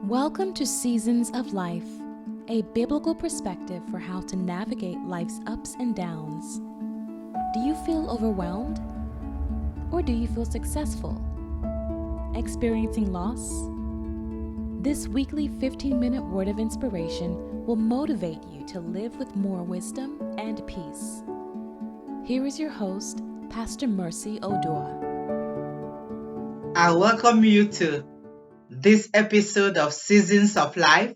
Welcome to Seasons of Life, a biblical perspective for how to navigate life's ups and downs. Do you feel overwhelmed? Or do you feel successful? Experiencing loss? This weekly 15-minute word of inspiration will motivate you to live with more wisdom and peace. Here is your host, Pastor Mercy Oduah. I welcome you to this episode of Seasons of Life,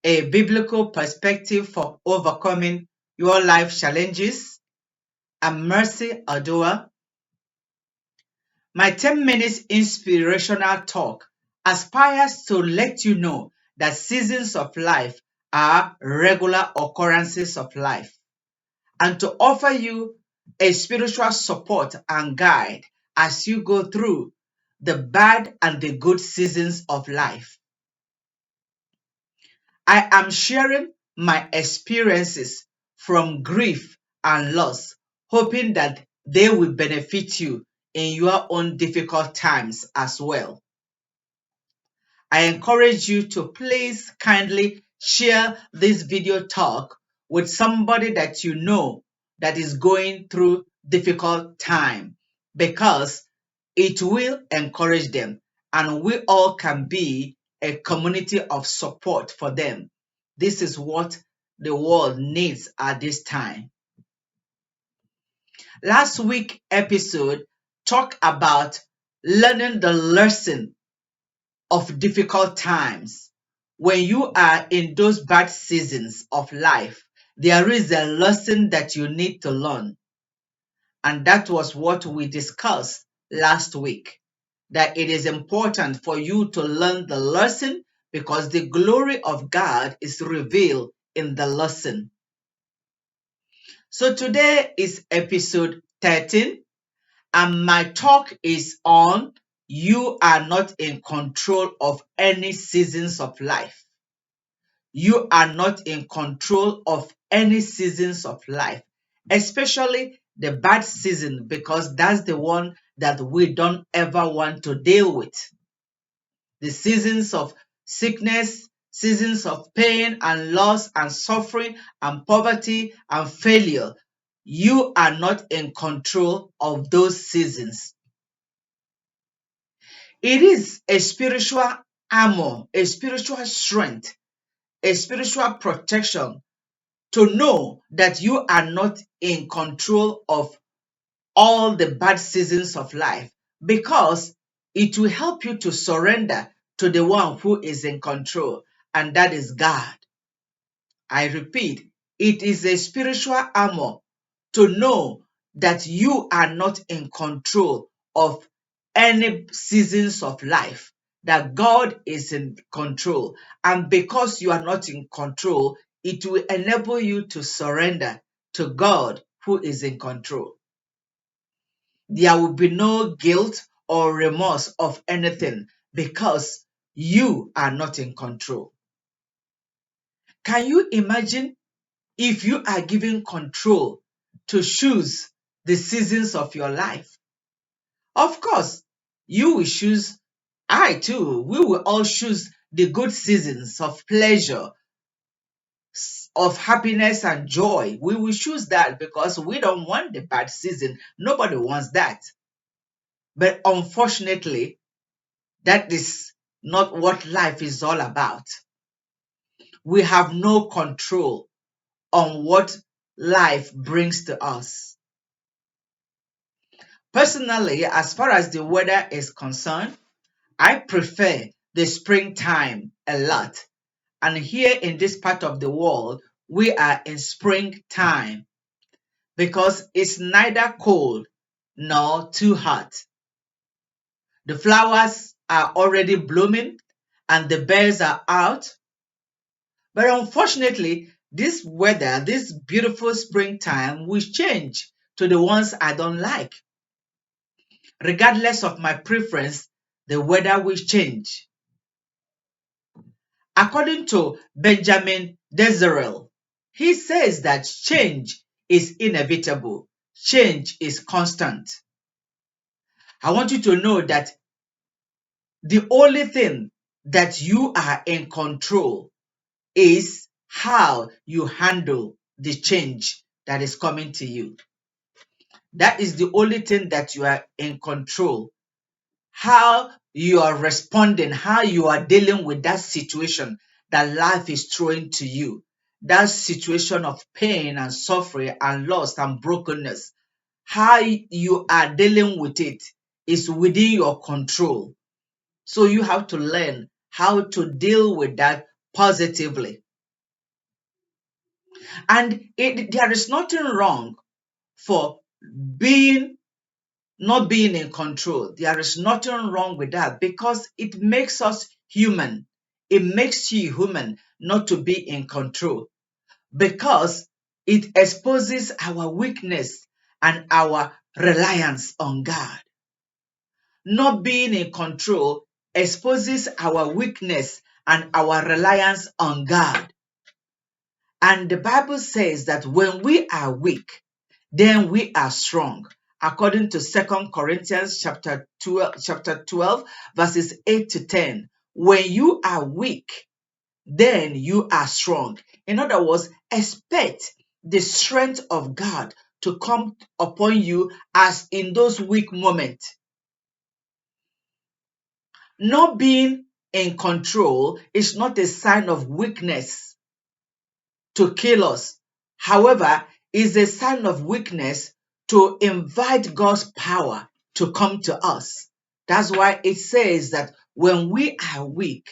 a biblical perspective for overcoming your life challenges. I'm Mercy Oduah. My 10 minutes inspirational talk aspires to let you know that seasons of life are regular occurrences of life and to offer you a spiritual support and guide as you go through the bad and the good seasons of life. I am sharing my experiences from grief and loss, hoping that they will benefit you in your own difficult times as well. I encourage you to please kindly share this video talk with somebody that you know that is going through difficult time because it will encourage them and we all can be a community of support for them. This is what the world needs at this time. Last week episode talked about learning the lesson of difficult times. When you are in those bad seasons of life, there is a lesson that you need to learn. And that was what we discussed last week. That it is important for you to learn the lesson because the glory of God is revealed in the lesson. So today is episode 13, and my talk is on you are not in control of any seasons of life. You are not in control of any seasons of life, especially the bad season, because that's the one that we don't ever want to deal with. The seasons of sickness, seasons of pain and loss and suffering and poverty and failure. You are not in control of those seasons. It is a spiritual armor, a spiritual strength, a spiritual protection to know that you are not in control of all the bad seasons of life because it will help you to surrender to the one who is in control, and that is God. I repeat, it is a spiritual armor to know that you are not in control of any seasons of life, that God is in control. And because you are not in control, it will enable you to surrender to God who is in control. There will be no guilt or remorse of anything because you are not in control. Can you imagine if you are given control to choose the seasons of your life? Of course, you will choose, I too, we will all choose the good seasons of pleasure, of happiness and joy. We will choose that because we don't want the bad season. Nobody wants that. But unfortunately, that is not what life is all about. We have no control on what life brings to us. Personally, as far as the weather is concerned, I prefer the springtime a lot. And here in this part of the world, we are in springtime because it's neither cold nor too hot. The flowers are already blooming and the birds are out. But unfortunately, this weather, this beautiful springtime will change to the ones I don't like. Regardless of my preference, the weather will change. According to Benjamin Disraeli, he says that change is inevitable, change is constant. I want you to know that the only thing that you are in control is how you handle the change that is coming to you. That is the only thing that you are in control. How you are responding, how you are dealing with that situation that life is throwing to you. That situation of pain and suffering and loss and brokenness. How you are dealing with it is within your control. So you have to learn how to deal with that positively. And there is nothing wrong for being not being in control. There is nothing wrong with that because it makes us human. It makes you human not to be in control because it exposes our weakness and our reliance on God. Not being in control exposes our weakness and our reliance on God. And the Bible says that when we are weak, then we are strong. According to 2 Corinthians chapter 12, verses 8 to 10. When you are weak, then you are strong. In other words, expect the strength of God to come upon you as in those weak moments. Not being in control is not a sign of weakness to kill us. However, is a sign of weakness to invite God's power to come to us. That's why it says that when we are weak,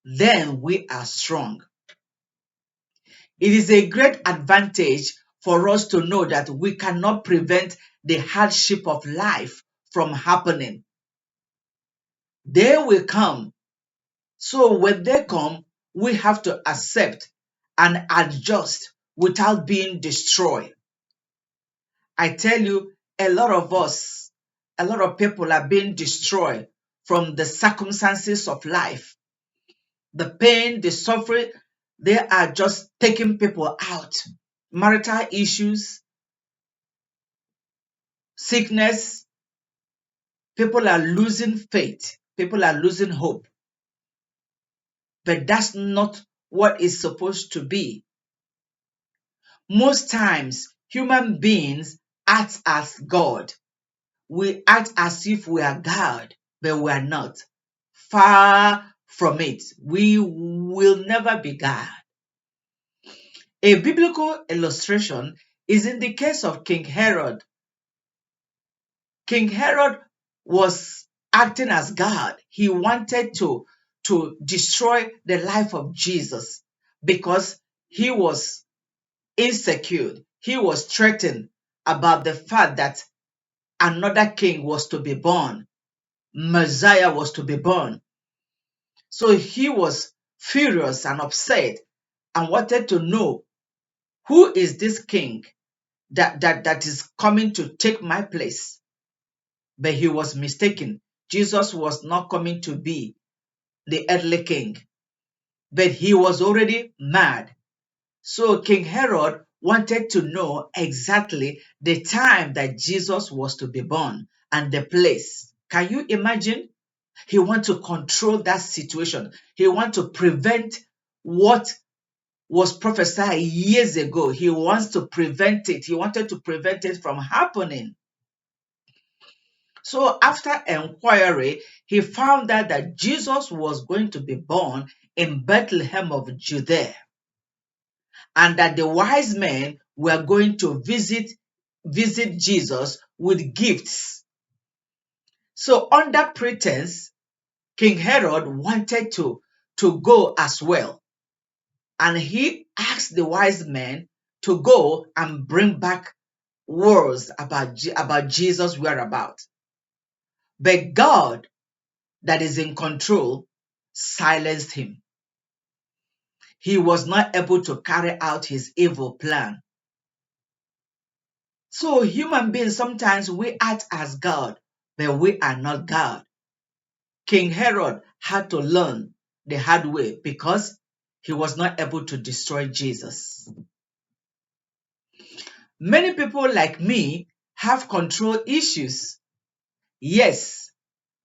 then we are strong. It is a great advantage for us to know that we cannot prevent the hardship of life from happening. They will come. So when they come, we have to accept and adjust without being destroyed. I tell you, a lot of us, a lot of people are being destroyed from the circumstances of life. The pain, the suffering, they are just taking people out. Marital issues, sickness, people are losing faith, people are losing hope. But that's not what it's supposed to be. Most times, human beings act as God. We act as if we are God, but we are not. Far from it. We will never be God. A biblical illustration is in the case of King Herod. King Herod was acting as God. He wanted to destroy the life of Jesus because he was insecure. He was threatened about the fact that another king was to be born. Messiah was to be born. So he was furious and upset and wanted to know who is this king that is coming to take my place. But he was mistaken. Jesus was not coming to be the earthly king, but he was already mad. So King Herod wanted to know exactly the time that Jesus was to be born and the place. Can you imagine? He wants to control that situation. He wants to prevent what was prophesied years ago. He wants to prevent it. He wanted to prevent it from happening. So after inquiry, he found out that Jesus was going to be born in Bethlehem of Judea, and that the wise men were going to visit Jesus with gifts. So under pretense, King Herod wanted to go as well. And he asked the wise men to go and bring back words about Jesus' whereabouts. But God, that is in control, silenced him. He was not able to carry out his evil plan. So human beings, sometimes we act as God, but we are not God. King Herod had to learn the hard way because he was not able to destroy Jesus. Many people like me have control issues. Yes,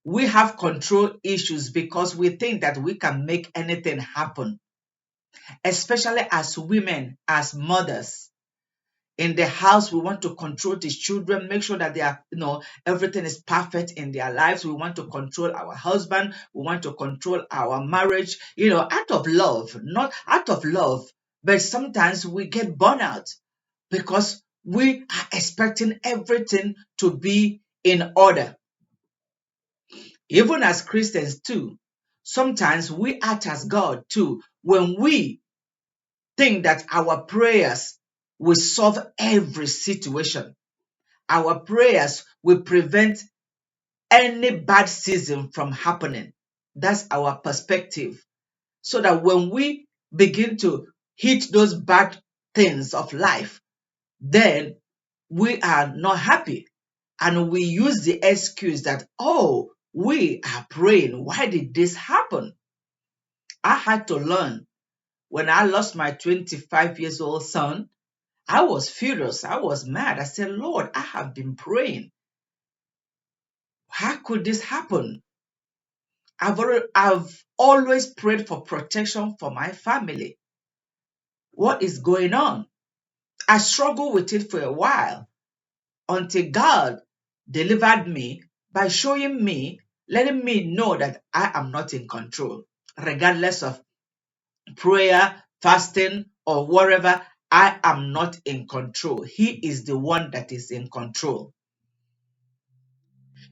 we have control issues because we think that we can make anything happen, especially as women, as mothers. In the house, we want to control these children, make sure that they are, everything is perfect in their lives. We want to control our husband. We want to control our marriage, out of love, not out of love. But sometimes we get burnout because we are expecting everything to be in order. Even as Christians too, sometimes we act as God too when we think that our prayers will solve every situation. Our prayers will prevent any bad season from happening. That's our perspective. So that when we begin to hit those bad things of life, then we are not happy. And we use the excuse that, oh, we are praying. Why did this happen? I had to learn when I lost my 25 years old son. I was furious. I was mad. I said, Lord, I have been praying. How could this happen? I've always prayed for protection for my family. What is going on? I struggled with it for a while until God delivered me by showing me, letting me know that I am not in control. Regardless of prayer, fasting, or whatever, I am not in control. He is the one that is in control.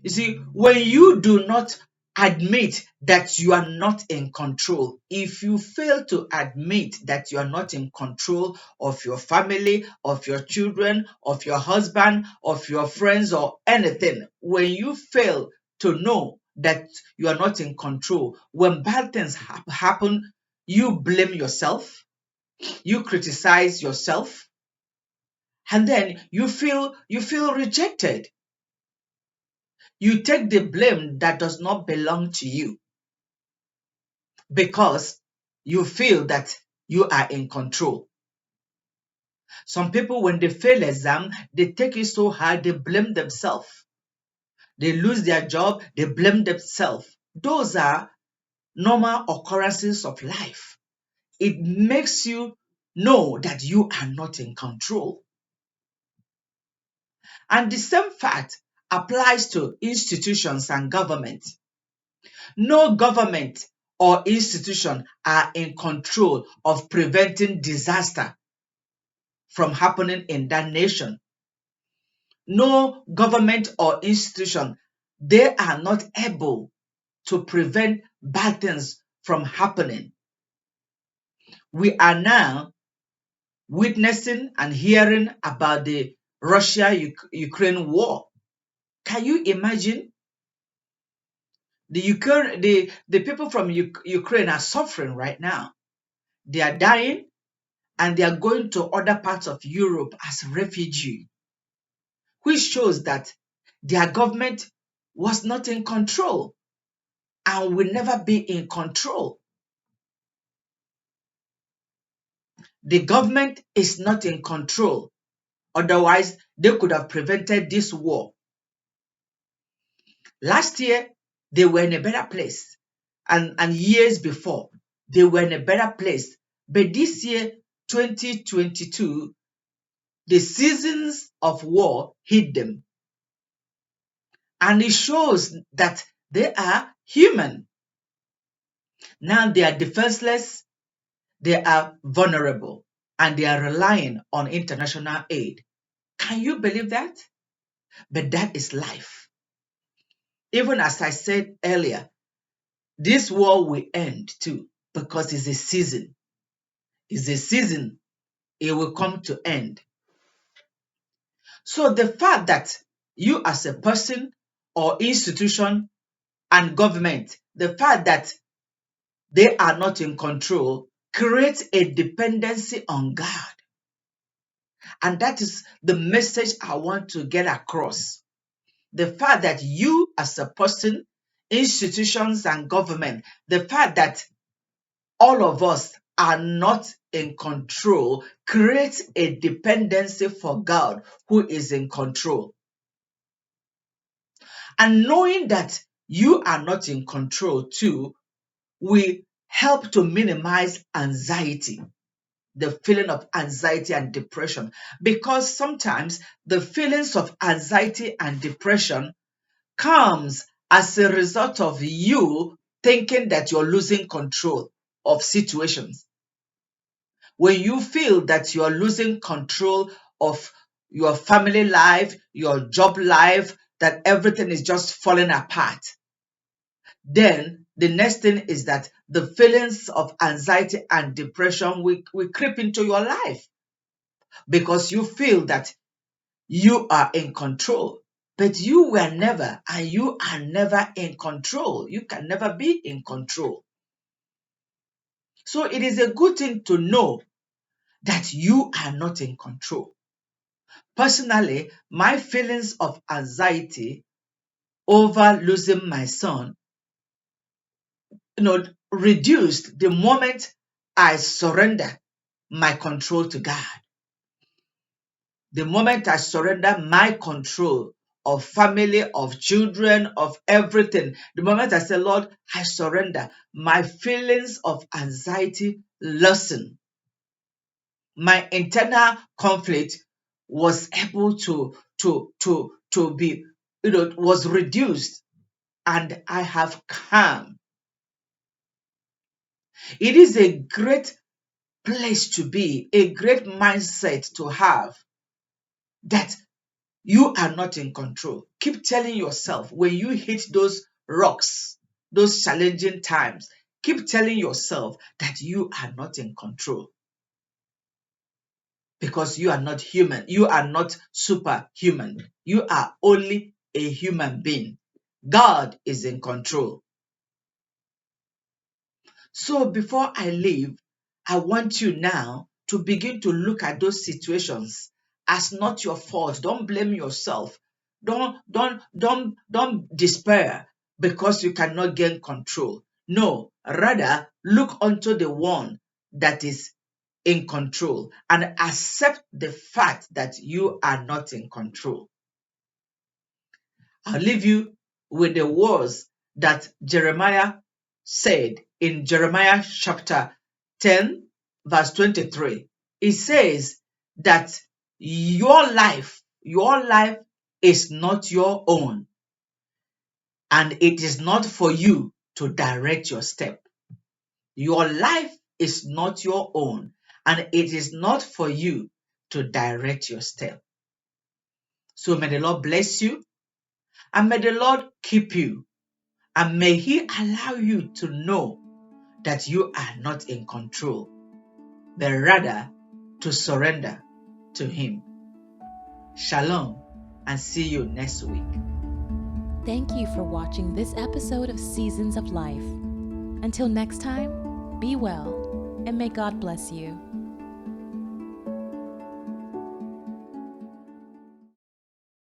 You see, when you do not admit that you are not in control, if you fail to admit that you are not in control of your family, of your children, of your husband, of your friends, or anything, when you fail to know that you are not in control, when bad things happen, you blame yourself, you criticize yourself, and then you feel rejected. You take the blame that does not belong to you because you feel that you are in control. Some people, when they fail exam, they take it so hard, they blame themselves. They lose their job, they blame themselves. Those are normal occurrences of life. It makes you know that you are not in control. And the same fact applies to institutions and government. No government or institution are in control of preventing disaster from happening in that nation. No government or institution, they are not able to prevent bad things from happening. We are now witnessing and hearing about the Russia-Ukraine war. Can you imagine? The people from Ukraine are suffering right now. They are dying and they are going to other parts of Europe as refugees, which shows that their government was not in control and will never be in control. The government is not in control. Otherwise, they could have prevented this war. Last year, they were in a better place. And years before, they were in a better place. But this year, 2022, the seasons of war hit them. And it shows that they are human. Now they are defenseless, they are vulnerable, and they are relying on international aid. Can you believe that? But that is life. Even as I said earlier, this war will end too because it's a season. It's a season. It will come to end. So the fact that you as a person or institution and government, the fact that they are not in control creates a dependency on God. And that is the message I want to get across. The fact that you as a person, institutions and government, the fact that all of us are not in control creates a dependency for God who is in control. And knowing that you are not in control too, we help to minimize anxiety, the feeling of anxiety and depression. Because sometimes the feelings of anxiety and depression comes as a result of you thinking that you're losing control of situations. When you feel that you're losing control of your family life, your job life, that everything is just falling apart, then the next thing is that the feelings of anxiety and depression will creep into your life because you feel that you are in control. But you were never, and you are never in control. You can never be in control. So it is a good thing to know that you are not in control. Personally, my feelings of anxiety over losing my son, reduced the moment I surrender my control to God. The moment I surrender my control of family, of children, of everything, the moment I say, Lord, I surrender, my feelings of anxiety lessen. My internal conflict was able to be, was reduced, and I have calm. It is a great place to be, a great mindset to have, that you are not in control. Keep telling yourself when you hit those rocks, those challenging times, keep telling yourself that you are not in control, because you are not human. You are not superhuman. You are only a human being. God is in control. So before I leave, I want you now to begin to look at those situations as not your fault. Don't blame yourself. Don't despair because you cannot gain control. No, rather look unto the one that is in control and accept the fact that you are not in control. I'll leave you with the words that Jeremiah said in Jeremiah chapter 10, verse 23. It says that your life is not your own, and it is not for you to direct your step. Your life is not your own, and it is not for you to direct your step. So may the Lord bless you, and may the Lord keep you. And may He allow you to know that you are not in control, but rather to surrender to Him. Shalom, and see you next week. Thank you for watching this episode of Seasons of Life. Until next time, be well, and may God bless you.